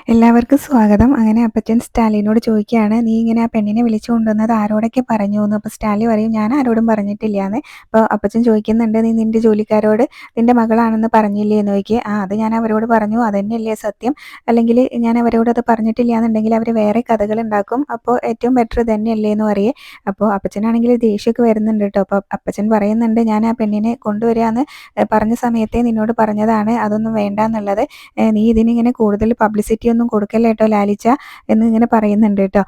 എല്ലാവർക്കും സ്വാഗതം. അങ്ങനെ അപ്പച്ചൻ സ്റ്റാലിനോട് ചോദിക്കുകയാണ്, "നീ ഇങ്ങനെ ആ പെണ്ണിനെ വിളിച്ചു കൊണ്ടുവന്നത് ആരോടൊക്കെ പറഞ്ഞൂന്ന്?" അപ്പോൾ സ്റ്റാലി പറയും, "ഞാൻ ആരോടും പറഞ്ഞിട്ടില്ലാന്ന്." അപ്പോൾ അപ്പച്ചൻ ചോദിക്കുന്നുണ്ട്, "നീ നിന്റെ ജോലിക്കാരോട് നിന്റെ മകളാണെന്ന് പറഞ്ഞില്ലേ എന്ന് ചോദിക്കുക. "ആ, അത് ഞാൻ അവരോട് പറഞ്ഞു. അതന്നെയല്ലേ സത്യം. അല്ലെങ്കിൽ ഞാൻ അവരോട് അത് പറഞ്ഞിട്ടില്ല എന്നുണ്ടെങ്കിൽ അവർ വേറെ കഥകൾ ഉണ്ടാക്കും. അപ്പോൾ ഏറ്റവും ബെറ്റർ തന്നെയല്ലേ എന്ന് പറയേ." അപ്പോൾ അപ്പച്ചനാണെങ്കിൽ ദേഷ്യമൊക്കെ വരുന്നുണ്ട് കേട്ടോ. അപ്പോൾ അപ്പച്ചൻ പറയുന്നുണ്ട്, "ഞാൻ ആ പെണ്ണിനെ കൊണ്ടുവരാമെന്ന് പറഞ്ഞ സമയത്തേ നിന്നോട് പറഞ്ഞതാണ് അതൊന്നും വേണ്ട എന്നുള്ളത്. നീ ഇതിനിങ്ങനെ കൂടുതൽ പബ്ലിസിറ്റി ഒന്നും കൊടുക്കല്ലേ കേട്ടോ ലാലിച്ച" എന്നിങ്ങനെ പറയുന്നുണ്ട് കേട്ടോ.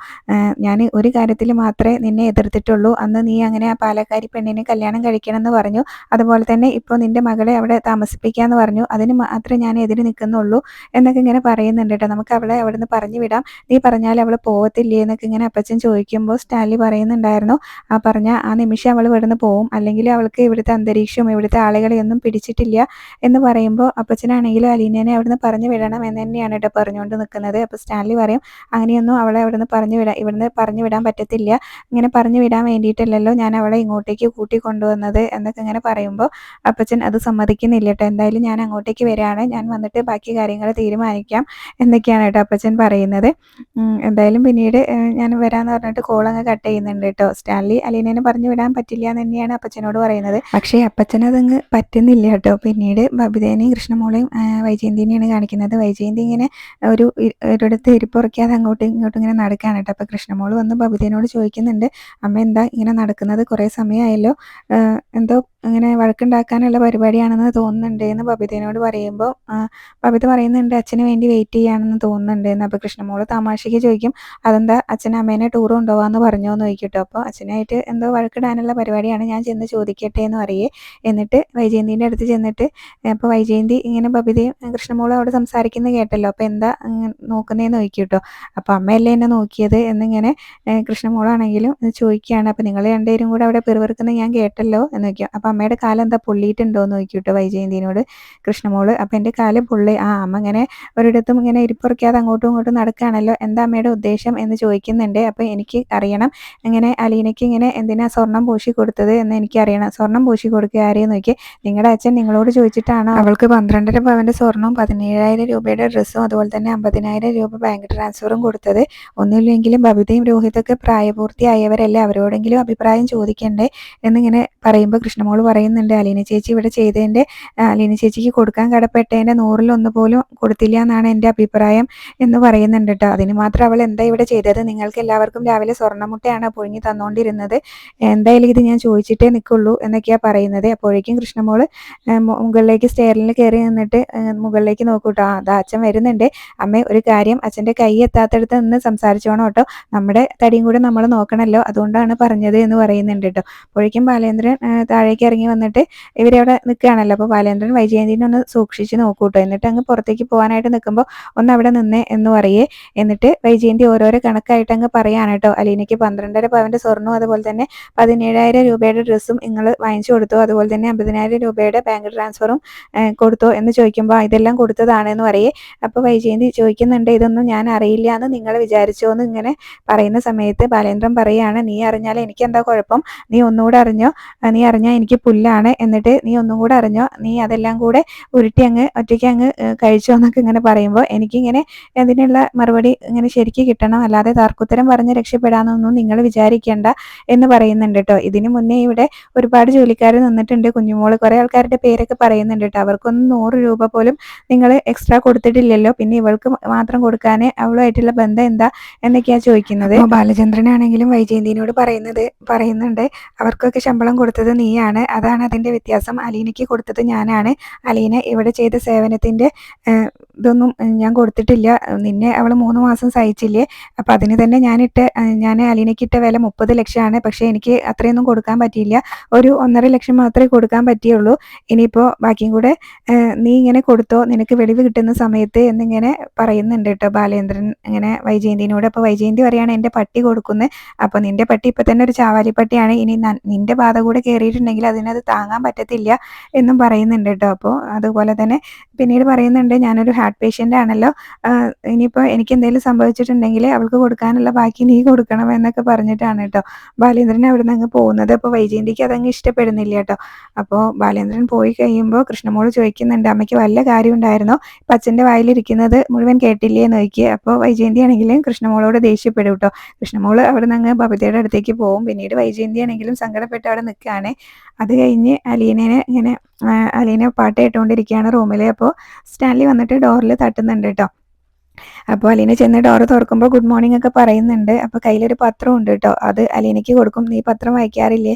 ഞാൻ ഒരു കാര്യത്തിൽ മാത്രമേ നിന്നെ എതിർത്തിട്ടുള്ളൂ. അന്ന് നീ അങ്ങനെ ആ പാലക്കാരി പെണ്ണിനെ കല്യാണം കഴിക്കണം എന്ന് പറഞ്ഞു. അതുപോലെ തന്നെ ഇപ്പോൾ നിന്റെ മകളെ അവിടെ താമസിപ്പിക്കാമെന്ന് പറഞ്ഞു. അതിന് മാത്രമേ ഞാൻ എതിര് നിൽക്കുന്നുള്ളൂ എന്നൊക്കെ ഇങ്ങനെ പറയുന്നുണ്ട് കേട്ടോ. നമുക്ക് അവളെ അവിടെ നിന്ന് പറഞ്ഞു വിടാം, നീ പറഞ്ഞാൽ അവൾ പോകത്തില്ലേ എന്നൊക്കെ ഇങ്ങനെ അപ്പച്ചൻ ചോദിക്കുമ്പോൾ സ്റ്റാൻലി പറയുന്നുണ്ടായിരുന്നു, ആ പറഞ്ഞ ആ നിമിഷം അവൾ ഇവിടെ നിന്ന് പോവും, അല്ലെങ്കിൽ അവൾക്ക് ഇവിടുത്തെ അന്തരീക്ഷവും ഇവിടുത്തെ ആളുകളെയൊന്നും പിടിച്ചിട്ടില്ല എന്ന് പറയുമ്പോൾ അപ്പച്ചനാണെങ്കിലും അലീനേനെ അവിടുന്ന് പറഞ്ഞു വിടണം എന്ന് തന്നെയാണ് കേട്ടോ പറഞ്ഞുകൊണ്ട് നിൽക്കുന്നത്. അപ്പോൾ സ്റ്റാൻലി പറയും, അങ്ങനെയൊന്നും അവളെ ഇവിടുന്ന് പറഞ്ഞു വിടാൻ പറ്റത്തില്ല. ഇങ്ങനെ പറഞ്ഞു വിടാൻ വേണ്ടിയിട്ടല്ലല്ലോ ഞാൻ അവളെ ഇങ്ങോട്ടേക്ക് കൂട്ടി കൊണ്ടുവന്നത് എന്നൊക്കെ ഇങ്ങനെ പറയുമ്പോൾ അപ്പച്ചൻ അത് സമ്മതിക്കുന്നില്ല കേട്ടോ. എന്തായാലും ഞാൻ അങ്ങോട്ടേക്ക് വരികയാണ്, ഞാൻ വന്നിട്ട് ബാക്കി കാര്യങ്ങൾ തീരുമാനിക്കാം എന്നൊക്കെയാണ് കേട്ടോ അപ്പച്ചൻ പറയുന്നത്. എന്തായാലും പിന്നീട് ഞാൻ വരാമെന്ന് പറഞ്ഞിട്ട് കോൾ അങ്ങ് കട്ട് ചെയ്യുന്നുണ്ട് കേട്ടോ. സ്റ്റാൻലി അലീനേനെ പറഞ്ഞു വിടാൻ പറ്റില്ല എന്ന് തന്നെയാണ് അപ്പച്ചനോട് പറയുന്നത്. പക്ഷേ അപ്പച്ചനതങ്ങ് പറ്റുന്നില്ല കേട്ടോ. പിന്നീട് ബബിതേനെയും കൃഷ്ണമോളെയും വൈജയന്തിനെയാണ് കാണിക്കുന്നത്. വൈജയന്തി ഇങ്ങനെ ഒരിടത്ത് ഇരിപ്പുറയ്ക്കാതെ അങ്ങോട്ടും ഇങ്ങോട്ടും ഇങ്ങനെ നടക്കുകയാണ് കേട്ടോ. അപ്പോൾ കൃഷ്ണമോൾ വന്ന് ബബിതേനോട് ചോദിക്കുന്നുണ്ട്, "അമ്മ എന്താ ഇങ്ങനെ നടക്കുന്നത്? കുറേ സമയമായല്ലോ. എന്തോ ഇങ്ങനെ വഴക്കുണ്ടാക്കാനുള്ള പരിപാടിയാണെന്ന് തോന്നുന്നുണ്ട്" എന്ന് ബബിതേനോട് പറയുമ്പോൾ ബബിത പറയുന്നുണ്ട്, "അച്ഛന് വേണ്ടി വെയിറ്റ് ചെയ്യുകയാണെന്ന് തോന്നുന്നുണ്ട്" എന്ന്. അപ്പോൾ കൃഷ്ണമോൾ തമാശയ്ക്ക് ചോദിക്കും, "അതെന്താ അച്ഛൻ അമ്മേനെ ടൂർ കൊണ്ടുപോകാമെന്ന് പറഞ്ഞോ എന്ന് ചോദിക്കും കേട്ടോ. അപ്പോൾ അച്ഛനായിട്ട് എന്തോ വഴക്കിടാനുള്ള പരിപാടിയാണ്, ഞാൻ ചെന്ന് ചോദിക്കട്ടെ എന്ന് പറയേ. എന്നിട്ട് വൈജയന്തിൻ്റെ അടുത്ത് ചെന്നിട്ട് അപ്പോൾ വൈജയന്തി ഇങ്ങനെ ബബിതയും കൃഷ്ണമോളും അവിടെ സംസാരിക്കുന്നത് കേട്ടല്ലോ, അപ്പോൾ എന്താ നോക്കുന്നതെന്ന് ചോദിക്കും കേട്ടോ. അപ്പോൾ അമ്മയല്ലേ എന്നെ നോക്കിയത് എന്നിങ്ങനെ കൃഷ്ണമോളാണെങ്കിലും ചോദിക്കുകയാണ്. അപ്പോൾ നിങ്ങൾ രണ്ടുപേരും കൂടെ അവിടെ പിറുപിറുക്കുന്നത് ഞാൻ കേട്ടല്ലോ എന്ന് ചോദിക്കും. അപ്പോൾ അമ്മയുടെ കാലം എന്താ പൊള്ളിയിട്ടുണ്ടോ എന്ന് ചോദിക്കും കേട്ടോ വൈജയന്തിനോട് കൃഷ്ണമോള്. അപ്പോൾ എൻ്റെ കാലം പൊള്ളി, അമ്മ ഇങ്ങനെ ഒരിടത്തും ഇങ്ങനെ ഇരിപ്പുറയ്ക്കാതെ അങ്ങോട്ടും ഇങ്ങോട്ടും നടക്കുകയാണല്ലോ, എന്താ അമ്മയുടെ ഉദ്ദേശം എന്ന് ചോദിക്കുന്നുണ്ട്. അപ്പോൾ എനിക്ക് അറിയണം, ഇങ്ങനെ അലീനയ്ക്ക് ഇങ്ങനെ എന്തിനാ സ്വർണം പൂശി കൊടുത്തത് എന്ന് എനിക്കറിയണം. സ്വർണം പൂശി കൊടുക്കുക ആരെയെന്ന് നോക്കി, നിങ്ങളുടെ അച്ഛൻ നിങ്ങളോട് ചോദിച്ചിട്ടാണോ അവൾക്ക് 12.5 പവൻ്റെ സ്വർണവും 17,000 രൂപയുടെ ഡ്രസ്സും അതുപോലെ തന്നെ 50,000 രൂപ ബാങ്ക് ട്രാൻസ്ഫറും കൊടുത്തത്? ഒന്നുമില്ലെങ്കിലും ബബിതയും രോഹിതൊക്കെ പ്രായപൂർത്തിയായവരല്ലേ, അവരോടെങ്കിലും അഭിപ്രായം ചോദിക്കണ്ടേ എന്നിങ്ങനെ പറയുമ്പോൾ കൃഷ്ണമോൾ പറയുന്നുണ്ട്, അലീന ചേച്ചി ഇവിടെ ചെയ്തതിൻ്റെ, അലീന ചേച്ചിക്ക് കൊടുക്കാൻ കടപ്പെട്ടതിൻ്റെ 100-1 പോലും കൊടുത്തില്ല എന്നാണ് എൻ്റെ അഭിപ്രായം എന്ന് പറയുന്നുണ്ട് കേട്ടോ. അതിന് മാത്രം അവൾ എന്താ ഇവിടെ ചെയ്തത്? നിങ്ങൾക്ക് എല്ലാവർക്കും രാവിലെ സ്വർണ്ണമുട്ടയാണ് പുഴുങ്ങി തന്നുകൊണ്ടിരുന്നത്. എന്തായാലും ഇത് ഞാൻ ചോദിച്ചിട്ടേ നിൽക്കുള്ളൂ എന്നൊക്കെയാണ് പറയുന്നത്. അപ്പോഴേക്കും കൃഷ്ണമോൾ മുകളിലേക്ക് സ്റ്റെയറിൽ കയറി നിന്നിട്ട് മുകളിലേക്ക് നോക്കൂട്ടോ. അതാ അച്ഛൻ വരുന്നുണ്ട്. അമ്മ ഒരു കാര്യം, അച്ഛൻ്റെ കൈ എത്താത്തടുത്ത് നിന്ന് സംസാരിച്ചോണം കേട്ടോ, നമ്മുടെ തടിയും കൂടെ നമ്മൾ നോക്കണമല്ലോ, അതുകൊണ്ടാണ് പറഞ്ഞത് എന്ന് പറയുന്നുണ്ട് കേട്ടോ. അപ്പോഴേക്കും ബാലേന്ദ്രൻ താഴേക്ക് ഇറങ്ങി വന്നിട്ട് ഇവരവിടെ നിൽക്കുകയാണല്ലോ. അപ്പോൾ ബാലേന്ദ്രൻ വൈജയന്തിനെ ഒന്ന് സൂക്ഷിച്ച് നോക്കൂട്ടോ. എന്നിട്ട് അങ്ങ് പുറത്തേക്ക് പോകാനായിട്ട് നിൽക്കുമ്പോൾ ഒന്ന് അവിടെ നിന്നേ എന്ന് പറയേ. എന്നിട്ട് വൈജയന്തി ഓരോരോ കണക്കായിട്ട് അങ്ങ് പറയാണ് കേട്ടോ. അലീനയ്ക്ക് 12.5 പവൻ്റെ സ്വർണ്ണവും അതുപോലെ തന്നെ 17,000 രൂപയുടെ ഡ്രസ്സും നിങ്ങൾ വാങ്ങിച്ചു കൊടുത്തു, അതുപോലെ തന്നെ 50,000 രൂപയുടെ ബാങ്ക് ട്രാൻസ്ഫറും കൊടുത്തോ എന്ന് ചോദിക്കുമ്പോൾ ഇതെല്ലാം കൊടുത്തതാണെന്ന് പറയേ. അപ്പോൾ വൈജയന്തി ചോദിക്കുന്നുണ്ട്, ഇതൊന്നും ഞാൻ അറിയില്ല എന്ന് നിങ്ങൾ വിചാരിച്ചോ എന്ന് ഇങ്ങനെ പറയുന്ന സമയത്ത് ബാലേന്ദ്രൻ പറയുകയാണ്, നീ അറിഞ്ഞാൽ എനിക്ക് എന്താ കുഴപ്പം, നീ ഒന്നുകൂടെ അറിഞ്ഞോ, നീ അറിഞ്ഞാൽ എനിക്ക് പുല്ലാണ്, എന്നിട്ട് നീ ഒന്നും കൂടെ അറിഞ്ഞോ, നീ അതെല്ലാം കൂടെ ഉരുട്ടി അങ്ങ് ഒറ്റയ്ക്ക് അങ്ങ് കഴിച്ചോ എന്നൊക്കെ ഇങ്ങനെ പറയുമ്പോൾ എനിക്കിങ്ങനെ അതിനുള്ള മറുപടി ഇങ്ങനെ ശരിക്കും കിട്ടണം, അല്ലാതെ തർക്കുത്തരം പറഞ്ഞ് രക്ഷപ്പെടാമെന്നൊന്നും നിങ്ങൾ വിചാരിക്കേണ്ട എന്ന് പറയുന്നുണ്ട് കേട്ടോ. ഇതിനു മുന്നേ ഇവിടെ ഒരുപാട് ജോലിക്കാർ നിന്നിട്ടുണ്ട്, കുഞ്ഞുമോള് കുറേ ആൾക്കാരുടെ പേരൊക്കെ പറയുന്നുണ്ട് കേട്ടോ. അവർക്കൊന്നും 100 രൂപ പോലും നിങ്ങൾ എക്സ്ട്രാ കൊടുത്തിട്ടില്ലല്ലോ, പിന്നെ ഇവൾക്ക് മാത്രം കൊടുക്കാൻ അവളുമായിട്ടുള്ള ബന്ധം എന്താ എന്നൊക്കെയാണ് ചോദിക്കുന്നത്. ബാലചന്ദ്രനാണെങ്കിലും വൈജയന്തിനോട് പറയുന്നുണ്ട്, അവർക്കൊക്കെ ശമ്പളം കൊടുത്തത് നീയാണ്, അതാണ് അതിൻ്റെ വ്യത്യാസം. അലീനയ്ക്ക് കൊടുത്തത് ഞാനാണ്. അലീന ഇവിടെ ചെയ്ത സേവനത്തിൻ്റെ ഇതൊന്നും ഞാൻ കൊടുത്തിട്ടില്ല. നിന്നെ അവൾ 3 മാസം സഹിച്ചില്ലേ, അപ്പോൾ അതിന് തന്നെ ഞാൻ അലീനയ്ക്കിട്ട വില 30 ലക്ഷമാണ്. പക്ഷേ എനിക്ക് അത്രയൊന്നും കൊടുക്കാൻ പറ്റിയില്ല, ഒരു 1.5 ലക്ഷം മാത്രമേ കൊടുക്കാൻ പറ്റിയുള്ളൂ. ഇനിയിപ്പോൾ ബാക്കിയും കൂടെ നീ ഇങ്ങനെ കൊടുത്തോ, നിനക്ക് വെളിവ് കിട്ടുന്ന സമയത്ത് എന്നിങ്ങനെ പറയുന്നുണ്ട് കേട്ടോ ബാലേന്ദ്രൻ ഇങ്ങനെ വൈജയന്തിനോട്. അപ്പോൾ വൈജയന്തി പറയുകയാണ്, എൻ്റെ പട്ടി കൊടുക്കുന്നത്. അപ്പോൾ നിൻ്റെ പട്ടി ഇപ്പം തന്നെ ഒരു ചാവാലിപ്പട്ടിയാണ്, ഇനി നിൻ്റെ ബാധ കൂടെ കയറിയിട്ടുണ്ടെങ്കിൽ അതിനത് താങ്ങാൻ പറ്റത്തില്ല എന്നും പറയുന്നുണ്ട് കേട്ടോ. അപ്പോൾ അതുപോലെ തന്നെ പിന്നീട് പറയുന്നുണ്ട്, ഞാനൊരു ഹാർട്ട് പേഷ്യൻ്റ് ആണല്ലോ, ഇനിയിപ്പോൾ എനിക്ക് എന്തെങ്കിലും സംഭവിച്ചിട്ടുണ്ടെങ്കിൽ അവൾക്ക് കൊടുക്കാനുള്ള ബാക്കി നീ കൊടുക്കണം എന്നൊക്കെ പറഞ്ഞിട്ടാണ് കേട്ടോ ബാലേന്ദ്രൻ അവിടെ നിന്ന് അങ്ങ് പോകുന്നത്. അപ്പോൾ വൈജയന്തിക്ക് അതങ്ങ് ഇഷ്ടപ്പെടുന്നില്ല കേട്ടോ. അപ്പോൾ ബാലേന്ദ്രൻ പോയി കഴിയുമ്പോൾ കൃഷ്ണമോൾ ചോദിക്കുന്നുണ്ട്, അമ്മയ്ക്ക് വല്ല കാര്യം ഉണ്ടായിരുന്നോ, ഇപ്പം അച്ഛൻ്റെ വായിലിരിക്കുന്നത് മുഴുവൻ കേട്ടില്ലേ എന്ന് ചോദിക്കുക. അപ്പോൾ വൈജയന്തി ആണെങ്കിലും കൃഷ്ണമോളോട് ദേഷ്യപ്പെടും കേട്ടോ. കൃഷ്ണമോള് അവിടെ നിന്ന് അങ്ങ് ബബിതയുടെ അടുത്തേക്ക് പോകും. പിന്നീട് വൈജയന്തി ആണെങ്കിലും സങ്കടപ്പെട്ട് അവിടെ നിൽക്കുകയാണ്. അത് കഴിഞ്ഞ് അലീന പാട്ട് കേട്ടുകൊണ്ടിരിക്കുകയാണ് റൂമിൽ. അപ്പോൾ സ്റ്റാൻലി വന്നിട്ട് ഡോറിൽ തട്ടുന്നുണ്ട് കേട്ടോ. അപ്പോൾ അലീന ചെന്ന് ഡോറ് തുറക്കുമ്പോൾ ഗുഡ് മോർണിംഗ് ഒക്കെ പറയുന്നുണ്ട്. അപ്പോൾ കയ്യിലൊരു പത്രം ഉണ്ട് കേട്ടോ. അത് അലീനയ്ക്ക് കൊടുക്കും. നീ പത്രം വായിക്കാറില്ലേ?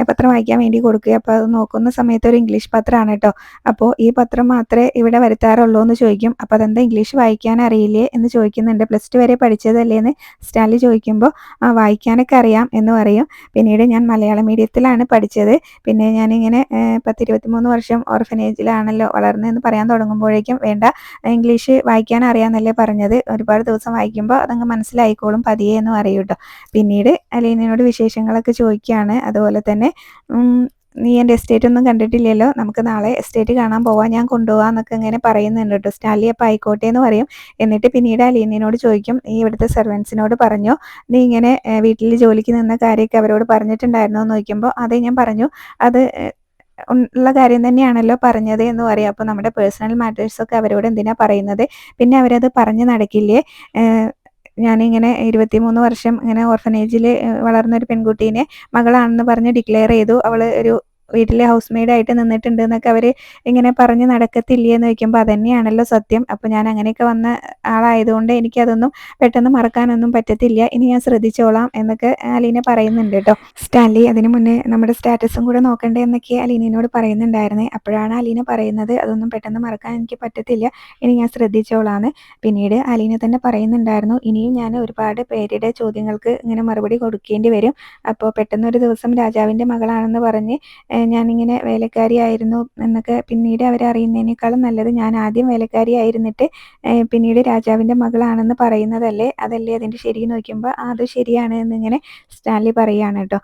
പത്രം വായിക്കാൻ വേണ്ടി കൊടുക്കുക. അപ്പോൾ അത് നോക്കുന്ന സമയത്ത് ഒരു ഇംഗ്ലീഷ് പത്രമാണ് കേട്ടോ. അപ്പോൾ ഈ പത്രം മാത്രമേ ഇവിടെ വരുത്താറുള്ളൂ എന്ന് ചോദിക്കും. അപ്പോൾ അതെന്താ ഇംഗ്ലീഷ് വായിക്കാൻ അറിയില്ലേ എന്ന് ചോദിക്കുന്നുണ്ട്. +2 വരെ പഠിച്ചതല്ലേ എന്ന് സ്റ്റാൻലി ചോദിക്കുമ്പോൾ വായിക്കാനൊക്കെ അറിയാം എന്ന് പറയും. പിന്നീട് ഞാൻ മലയാളം മീഡിയത്തിലാണ് പഠിച്ചത്. പിന്നെ ഞാനിങ്ങനെ 10-23 വർഷം ഓർഫനേജിലാണല്ലോ വളർന്നതെന്ന് പറയാൻ തുടങ്ങുമ്പോഴേക്കും വേണ്ട, ഇംഗ്ലീഷ് വായിക്കാൻ അറിയാമെന്നല്ലേ പറഞ്ഞത്, ഒരുപാട് ദിവസം വായിക്കുമ്പോൾ അതങ്ങ് മനസ്സിലായിക്കോളും പതിയെ എന്ന് പറയും കേട്ടോ. പിന്നീട് അലീനയോട് വിശേഷങ്ങളൊക്കെ ചോദിക്കുകയാണ്. അതുപോലെ തന്നെ നീ എൻ്റെ എസ്റ്റേറ്റ് ഒന്നും കണ്ടിട്ടില്ലല്ലോ, നമുക്ക് നാളെ എസ്റ്റേറ്റ് കാണാൻ പോവാം, ഞാൻ കൊണ്ടുപോകാമെന്നൊക്കെ ഇങ്ങനെ പറയുന്നുണ്ട് കേട്ടോ. സ്റ്റാൻലി അപ്പോൾ ആയിക്കോട്ടെ എന്ന് പറയും. എന്നിട്ട് പിന്നീട് അലീനയോട് ചോദിക്കും, നീ ഇവിടുത്തെ സെർവൻസിനോട് പറഞ്ഞോ, നീ ഇങ്ങനെ വീട്ടിൽ ജോലിക്ക് നിന്ന കാര്യമൊക്കെ അവരോട് പറഞ്ഞിട്ടുണ്ടായിരുന്നോ എന്ന് ചോദിക്കുമ്പോൾ അതെ ഞാൻ പറഞ്ഞു, അത് ഉള്ള കാര്യം തന്നെയാണല്ലോ പറഞ്ഞത് എന്ന് പറയും. അപ്പോൾ നമ്മുടെ പേഴ്സണൽ മാറ്റേഴ്സൊക്കെ അവരോട് എന്തിനാ പറയുന്നത്, പിന്നെ അവരത് പറഞ്ഞു നടക്കില്ലേ? ഞാനിങ്ങനെ 23 വർഷം ഇങ്ങനെ ഓർഫനേജിൽ വളർന്നൊരു പെൺകുട്ടീനെ മകളാണെന്ന് പറഞ്ഞ് ഡിക്ലെയർ ചെയ്തു, അവൾ ഒരു വീട്ടിലെ ഹൗസ് മെയ്ഡായിട്ട് നിന്നിട്ടുണ്ട് എന്നൊക്കെ അവർ ഇങ്ങനെ പറഞ്ഞ് നടക്കത്തില്ലേ എന്ന് ചോദിക്കുമ്പോൾ അതന്നെയാണല്ലോ സത്യം. അപ്പോൾ ഞാൻ അങ്ങനെയൊക്കെ വന്ന ആളായതുകൊണ്ട് എനിക്കതൊന്നും പെട്ടെന്ന് മറക്കാനൊന്നും പറ്റത്തില്ല, ഇനി ഞാൻ ശ്രദ്ധിച്ചോളാം എന്നൊക്കെ അലീന പറയുന്നുണ്ട് കേട്ടോ. സ്റ്റാൻലി അതിന് മുന്നേ നമ്മുടെ സ്റ്റാറ്റസും കൂടെ നോക്കണ്ടേ എന്നൊക്കെ അലീനയോട് പറയുന്നുണ്ടായിരുന്നേ. അപ്പോഴാണ് അലീന പറയുന്നത്, അതൊന്നും പെട്ടെന്ന് മറക്കാൻ എനിക്ക് പറ്റത്തില്ല, ഇനി ഞാൻ ശ്രദ്ധിച്ചോളാന്ന്. പിന്നീട് അലീന തന്നെ പറയുന്നുണ്ടായിരുന്നു, ഇനിയും ഞാൻ ഒരുപാട് പേരുടെ ചോദ്യങ്ങൾക്ക് ഇങ്ങനെ മറുപടി കൊടുക്കേണ്ടി വരും. അപ്പോൾ പെട്ടെന്നൊരു ദിവസം രാജാവിൻ്റെ മകളാണെന്ന് പറഞ്ഞ് ഞാനിങ്ങനെ വേലക്കാരിയായിരുന്നു എന്നൊക്കെ പിന്നീട് അവരറിയുന്നതിനേക്കാളും നല്ലത് ഞാൻ ആദ്യം വേലക്കാരിയായിരുന്നിട്ട് പിന്നീട് രാജാവിൻ്റെ മകളാണെന്ന് പറയുന്നതല്ലേ, അതല്ലേ അതിൻ്റെ ശരി നോക്കുമ്പോൾ അത് ശരിയാണ് എന്നിങ്ങനെ സ്റ്റാൻലി പറയുകയാണ് കേട്ടോ.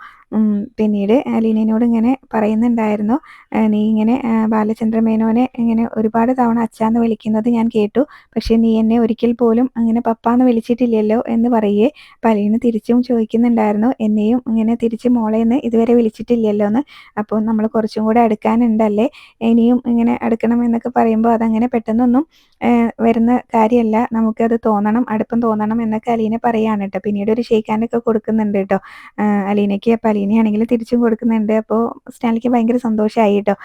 പിന്നീട് അലീനയോട് ഇങ്ങനെ പറയുന്നുണ്ടായിരുന്നു, നീ ഇങ്ങനെ ബാലചന്ദ്രമേനോനെ ഇങ്ങനെ ഒരുപാട് തവണ അച്ഛാന്ന് വിളിക്കുന്നത് ഞാൻ കേട്ടു, പക്ഷേ നീ എന്നെ ഒരിക്കൽ പോലും അങ്ങനെ പപ്പാന്ന് വിളിച്ചിട്ടില്ലല്ലോ എന്ന് പറയേ. അപ്പം അലീന തിരിച്ചും ചോദിക്കുന്നുണ്ടായിരുന്നു, എന്നെയും ഇങ്ങനെ തിരിച്ച് മോളേന്ന് ഇതുവരെ വിളിച്ചിട്ടില്ലല്ലോ എന്ന്. അപ്പോൾ നമ്മൾ കുറച്ചും കൂടെ അടുക്കാനുണ്ടല്ലേ, ഇനിയും ഇങ്ങനെ അടുക്കണം എന്നൊക്കെ പറയുമ്പോൾ അതങ്ങനെ പെട്ടെന്നൊന്നും വരുന്ന കാര്യമല്ല, നമുക്കത് തോന്നണം, അടുപ്പം തോന്നണം എന്നൊക്കെ അലീന പറയുകയാണ് കേട്ടോ. പിന്നീട് ഒരു ഷേക്ക് ഹാൻഡൊക്കെ കൊടുക്കുന്നുണ്ട് കേട്ടോ അലീനയ്ക്ക്. അപ്പോൾ അലീനയാണെങ്കിൽ തിരിച്ചും കൊടുക്കുന്നുണ്ട്. അപ്പോൾ സ്റ്റാൻലിക്ക് ഭയങ്കര സന്തോഷമായി കേട്ടോ.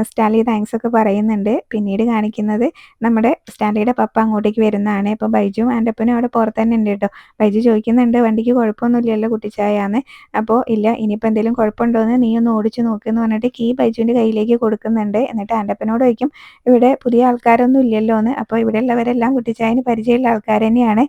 സ്റ്റാൻലി താങ്ക്സ് ഒക്കെ പറയുന്നുണ്ട്. പിന്നീട് കാണിക്കുന്നത് നമ്മുടെ സ്റ്റാൻലിയുടെ പപ്പ അങ്ങോട്ടേക്ക് വരുന്നതാണ്. അപ്പോൾ ബൈജുവും ആൻ്റപ്പനും അവിടെ പുറത്ത് തന്നെ ഉണ്ട് കേട്ടോ. ബൈജു ചോദിക്കുന്നുണ്ട്, വണ്ടിക്ക് കുഴപ്പമൊന്നുമില്ലല്ലോ കുട്ടിച്ചായാന്ന്. അപ്പോൾ ഇല്ല, ഇനിയിപ്പോൾ എന്തെങ്കിലും കുഴപ്പമുണ്ടോ എന്ന് നീ ഒന്ന് ഓടിച്ച് നോക്കുമെന്ന് പറഞ്ഞിട്ട് കീ ബൈജുവിൻ്റെ കയ്യിലേക്ക് കൊടുക്കുന്നുണ്ട്. എന്നിട്ട് ആൻ്റപ്പനോട് ചോദിക്കും, ഇവിടെ പുതിയ ആൾക്കാരൊന്നും ഇല്ലല്ലോ എന്ന്. അപ്പോൾ ഇവിടെ ഉള്ളവരെല്ലാം കുട്ടിച്ചായന് പരിചയമുള്ള ആൾക്കാർ തന്നെയാണ്,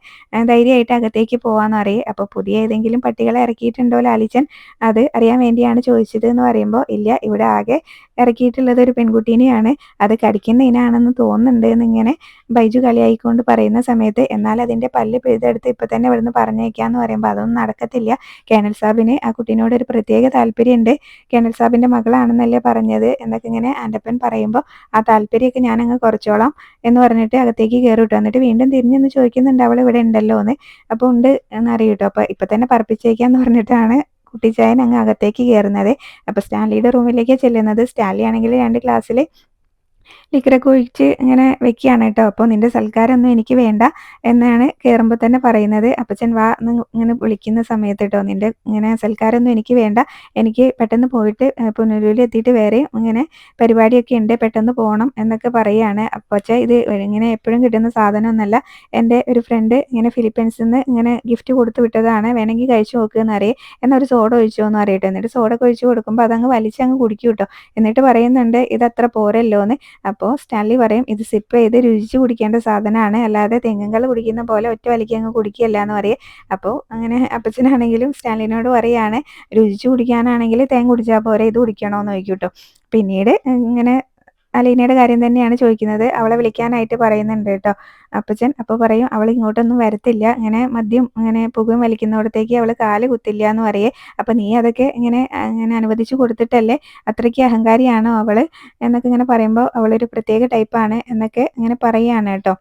ധൈര്യമായിട്ട് അകത്തേക്ക് പോകാമെന്ന് പറയും. അപ്പോൾ പുതിയ ഏതെങ്കിലും പട്ടികളെ ഇറക്കിയിട്ടുണ്ടോ ലാലിച്ചൻ, അത് അറിയാൻ വേണ്ടിയാണ് ചോദിച്ചത് എന്ന് പറയുമ്പോൾ ഇല്ല, ഇവിടെ ആകെ ഇറക്കിയിട്ടുള്ളത് ഒരു പെൺകുട്ടീനെയാണ്, അത് കടിക്കുന്നതിനാണെന്ന് തോന്നുന്നുണ്ട് എന്നിങ്ങനെ ബൈജു കളിയായിക്കൊണ്ട് പറയുന്ന സമയത്ത്, എന്നാൽ അതിൻ്റെ പല്ല് പിഴുതെടുത്ത് ഇപ്പം തന്നെ ഇവിടുന്ന് പറഞ്ഞേക്കാന്ന് പറയുമ്പോൾ അതൊന്നും നടക്കത്തില്ല, കേണൽ സാബിന് ആ കുട്ടീനോട് ഒരു പ്രത്യേക താല്പര്യമുണ്ട്, കേണൽ സാബിൻ്റെ മകളാണെന്നല്ലേ പറഞ്ഞത് എന്നൊക്കെ ഇങ്ങനെ ആൻ്റപ്പൻ പറയുമ്പോൾ ആ താല്പര്യമൊക്കെ ഞാനങ്ങ് കുറച്ചോളാം എന്ന് പറഞ്ഞിട്ട് അകത്തേക്ക് കയറി കിട്ടും. എന്നിട്ട് വീണ്ടും തിരിഞ്ഞൊന്ന് ചോദിക്കുന്നുണ്ട്, അവൾ ഇവിടെ ഉണ്ടല്ലോ എന്ന്. അപ്പോൾ ഉണ്ട് എന്നറിയും കേട്ടോ. അപ്പോൾ ഇപ്പം തന്നെ പറപ്പിച്ചേക്കാന്ന് പറഞ്ഞിട്ടാണ് കുട്ടിച്ചായൻ അങ്ങ് അകത്തേക്ക് കയറുന്നത്. അപ്പോൾ സ്റ്റാൻലിയുടെ റൂമിലേക്ക് ചെല്ലുന്നത്. സ്റ്റാൻലി ആണെങ്കിൽ 2 ഗ്ലാസ്സിൽ ലിക്കറൊക്കെ ഒഴിച്ച് ഇങ്ങനെ വെക്കുകയാണ് കേട്ടോ. അപ്പോൾ നിൻ്റെ സൽക്കാരമൊന്നും എനിക്ക് വേണ്ട എന്നാണ് കയറുമ്പോൾ തന്നെ പറയുന്നത്. അപ്പച്ചൻ വാ എന്ന് ഇങ്ങനെ വിളിക്കുന്ന സമയത്ത് കേട്ടോ, നിൻ്റെ ഇങ്ങനെ സൽക്കാരമൊന്നും എനിക്ക് വേണ്ട, എനിക്ക് പെട്ടെന്ന് പോയിട്ട് പുനലൂരിൽ എത്തിയിട്ട് വേറെ ഇങ്ങനെ പരിപാടിയൊക്കെ ഉണ്ട്, പെട്ടെന്ന് പോകണം എന്നൊക്കെ പറയുകയാണ്. അപ്പച്ച ഇത് ഇങ്ങനെ എപ്പോഴും കിട്ടുന്ന സാധനമൊന്നുമല്ല, എൻ്റെ ഒരു ഫ്രണ്ട് ഇങ്ങനെ ഫിലിപ്പീൻസിൽ നിന്ന് ഇങ്ങനെ ഗിഫ്റ്റ് കൊടുത്ത് വിട്ടതാണ്, വേണമെങ്കിൽ കഴിച്ചു നോക്കുകയെന്ന് അറിയേ, എന്നൊരു സോഡ ഒഴിച്ചോ എന്ന് അറിയട്ടെ. എന്നിട്ട് സോഡ ഒഴിച്ച് കൊടുക്കുമ്പോൾ അതങ്ങ് വലിച്ചങ്ങ് കുടിക്കും കേട്ടോ. എന്നിട്ട് പറയുന്നുണ്ട്, ഇതത്ര പോരല്ലോ എന്ന്. അപ്പോൾ സ്റ്റാൻലി പറയും, ഇത് സിപ്പ് ചെയ്ത് രുചിച്ച് കുടിക്കേണ്ട സാധനമാണ്, അല്ലാതെ തെങ്ങുകൾ കുടിക്കുന്ന പോലെ ഒറ്റ വലിക്ക് അങ്ങ് കുടിക്കുകയല്ല എന്ന് പറയും. അപ്പോൾ അങ്ങനെ അപ്പച്ചനാണെങ്കിലും സ്റ്റാൻലിനോട് പറയുകയാണ്, രുചിച്ച് കുടിക്കാനാണെങ്കിൽ തേൻ കുടിച്ചാൽ പോരെ, ഇത് കുടിക്കണമെന്ന് ചോദിക്കും കേട്ടോ. പിന്നീട് ഇങ്ങനെ അലീനയുടെ കാര്യം തന്നെയാണ് ചോദിക്കുന്നത്. അവളെ വിളിക്കാനായിട്ട് പറയുന്നുണ്ട് കേട്ടോ അപ്പച്ചൻ. അപ്പോൾ പറയും, അവൾ ഇങ്ങോട്ടൊന്നും വരത്തില്ല, ഇങ്ങനെ മദ്യം ഇങ്ങനെ പുകയും വലിക്കുന്നിടത്തേക്ക് അവൾ കാല് കുത്തില്ല എന്ന് പറയേ. അപ്പോൾ നീ അതൊക്കെ ഇങ്ങനെ അനുവദിച്ചു കൊടുത്തിട്ടല്ലേ, അത്രയ്ക്ക് അഹങ്കാരിയാണോ അവൾ എന്നൊക്കെ ഇങ്ങനെ പറയുമ്പോൾ അവളൊരു പ്രത്യേക ടൈപ്പാണ് എന്നൊക്കെ ഇങ്ങനെ പറയുകയാണ് കേട്ടോ.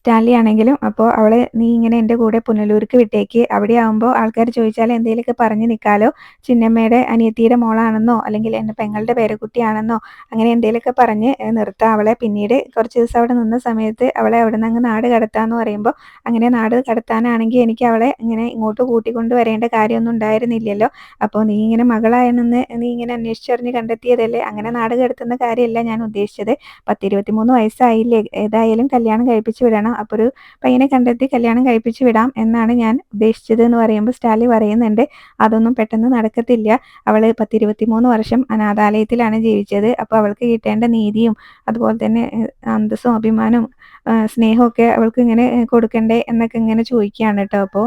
സ്റ്റാൻലി ആണെങ്കിലും അപ്പോൾ അവളെ നീ ഇങ്ങനെ എൻ്റെ കൂടെ പുനലൂർക്ക് വിട്ടേക്ക്, അവിടെ ആകുമ്പോൾ ആൾക്കാർ ചോദിച്ചാൽ എന്തെങ്കിലുമൊക്കെ പറഞ്ഞു നിൽക്കാലോ, ചിന്നമ്മയുടെ അനിയത്തിയുടെ മോളാണെന്നോ അല്ലെങ്കിൽ എൻ്റെ പെങ്ങളുടെ പേരക്കുട്ടിയാണെന്നോ അങ്ങനെ എന്തെങ്കിലുമൊക്കെ പറഞ്ഞ് നിർത്താം അവളെ. പിന്നീട് കുറച്ച് ദിവസം അവിടെ നിന്ന സമയത്ത് അവളെ അവിടെ നിന്ന് അങ്ങ് നാട് കടത്താമെന്ന് പറയുമ്പോൾ അങ്ങനെ നാട് കടത്താനാണെങ്കിൽ എനിക്ക് അവളെ ഇങ്ങനെ ഇങ്ങോട്ട് കൂട്ടിക്കൊണ്ട് വരേണ്ട കാര്യമൊന്നും ഉണ്ടായിരുന്നില്ലല്ലോ. അപ്പോൾ നീ ഇങ്ങനെ മകളായെന്ന് നീ ഇങ്ങനെ അന്വേഷിച്ചറിഞ്ഞ് കണ്ടെത്തിയതല്ലേ, അങ്ങനെ നാട് കടത്തുന്ന കാര്യമല്ല ഞാൻ ഉദ്ദേശിച്ചത്. 10-23 വയസ്സായില്ലേ, ഏതായാലും കല്യാണം കഴിപ്പിച്ച് വിടണം, അപ്പോൾ ഒരു പയ്യനെ കണ്ടെത്തി കല്യാണം കഴിപ്പിച്ച് വിടാം എന്നാണ് ഞാൻ ഉദ്ദേശിച്ചത് എന്ന് പറയുമ്പോൾ സ്റ്റാലി പറയുന്നുണ്ട് അതൊന്നും പെട്ടെന്ന് നടക്കത്തില്ല. അവൾ 10-23 വർഷം അനാഥാലയത്തിലാണ് ജീവിച്ചത്. അപ്പോൾ അവൾക്ക് കിട്ടേണ്ട നീതിയും അതുപോലെ തന്നെ അന്തസ്സും അഭിമാനവും സ്നേഹമൊക്കെ അവൾക്ക് ഇങ്ങനെ കൊടുക്കണ്ടേ എന്നൊക്കെ ഇങ്ങനെ ചോദിക്കുകയാണ് കേട്ടോ. അപ്പോൾ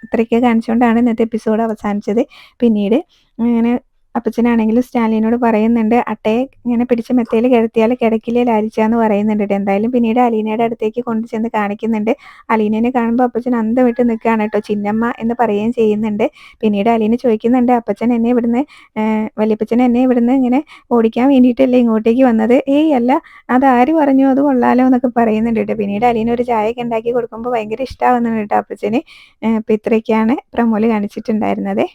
ഇത്രയൊക്കെ കാണിച്ചുകൊണ്ടാണ് ഇന്നത്തെ എപ്പിസോഡ് അവസാനിച്ചത്. പിന്നീട് ഇങ്ങനെ അപ്പച്ചനാണെങ്കിലും സ്റ്റാലിനോട് പറയുന്നുണ്ട് അട്ടയെ ഇങ്ങനെ പിടിച്ച് മെത്തയിൽ കിടത്തിയാൽ കിടക്കില്ലേ ലാലിച്ചാന്ന് പറയുന്നുണ്ട്. എന്തായാലും പിന്നീട് അലീനയുടെ അടുത്തേക്ക് കൊണ്ടു ചെന്ന് കാണിക്കുന്നുണ്ട്. അലീനനെ കാണുമ്പോൾ അപ്പച്ചൻ അന്തം വിട്ട് നിൽക്കുകയാണ് കേട്ടോ, ചിന്നമ്മ എന്ന് പറയുകയും ചെയ്യുന്നുണ്ട്. പിന്നീട് അലീന ചോദിക്കുന്നുണ്ട് അപ്പച്ചൻ എന്നെ ഇവിടുന്ന് വല്യപ്പച്ചൻ എന്നെ ഇവിടുന്ന് ഇങ്ങനെ ഓടിക്കാൻ വേണ്ടിയിട്ടല്ലേ ഇങ്ങോട്ടേക്ക് വന്നത്? ഏയ് അല്ല, അതാര് പറഞ്ഞു, അത് കൊള്ളാലോ എന്നൊക്കെ പറയുന്നുണ്ട് കേട്ടോ. പിന്നീട് അലീന ഒരു ചായയൊക്കെ ഉണ്ടാക്കി കൊടുക്കുമ്പോൾ ഭയങ്കര ഇഷ്ടമാവുന്നുണ്ട് കേട്ടോ അപ്പച്ചന്. അപ്പോൾ ഇത്രയൊക്കെയാണ് പ്രമോല് കാണിച്ചിട്ടുണ്ടായിരുന്നത്.